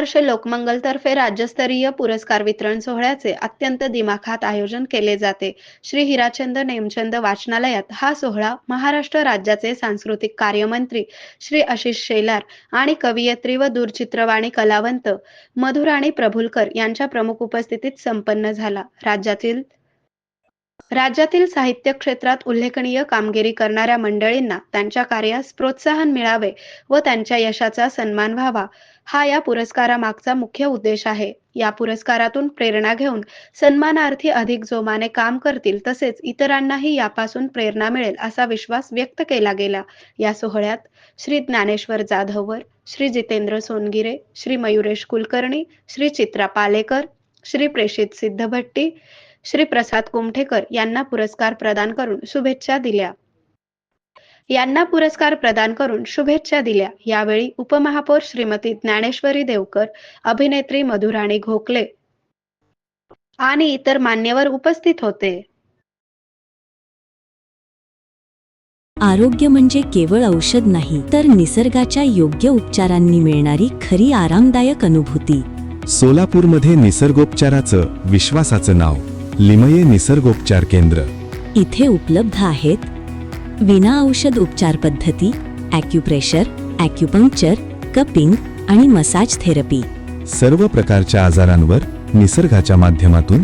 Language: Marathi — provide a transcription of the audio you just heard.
यावर्षी लोकमंगलतर्फे राज्यस्तरीय पुरस्कार वितरण सोहळ्याचे अत्यंत दिमाखात आयोजन केले जाते. श्री हिराचंद नेमचंद वाचनालयात हा सोहळा महाराष्ट्र राज्याचे सांस्कृतिक कार्यमंत्री श्री आशिष शेलार आणि कवयित्री व दूरचित्रवाणी कलावंत मधुराणी प्रभुलकर यांच्या प्रमुख उपस्थितीत संपन्न झाला. राज्यातील साहित्य क्षेत्रात उल्लेखनीय कामगिरी करणाऱ्या मंडळींना त्यांच्या कार्यास प्रोत्साहन मिळावे व त्यांच्या यशाचा सन्मान व्हावा, हा या पुरस्कारामागचा मुख्य उद्देश आहे. या पुरस्कारातून प्रेरणा घेऊन सन्मानार्थी अधिक जोमाने काम करतील तसेच इतरांनाही यापासून प्रेरणा मिळेल असा विश्वास व्यक्त केला गेला. या सोहळ्यात श्री ज्ञानेश्वर जाधववर, श्री जितेंद्र सोनगिरे, श्री मयुरेश कुलकर्णी, श्री चित्रा पालेकर, श्री प्रेषित सिद्धभट्टी, श्री प्रसाद कुमठेकर यांना पुरस्कार प्रदान करून शुभेच्छा दिल्या. यावेळी उपमहापौर श्रीमती ज्ञानेश्वरी देवकर, अभिनेत्री मधुराणी घोकले आणि इतर मान्यवर उपस्थित होते. आरोग्य म्हणजे केवळ औषध नाही, तर निसर्गाच्या योग्य उपचारांनी मिळणारी खरी आरामदायक अनुभूती. सोलापूरमध्ये निसर्गोपचाराचं विश्वासाचं नाव लिमये निसर्गोपचार केंद्र. इथे उपलब्ध आहेत विना औषध उपचार पद्धती, ॲक्युप्रेशर, ॲक्युपंक्चर, कपिंग आणि मसाज थेरपी. सर्व प्रकारच्या आजारांवर निसर्गाच्या माध्यमातून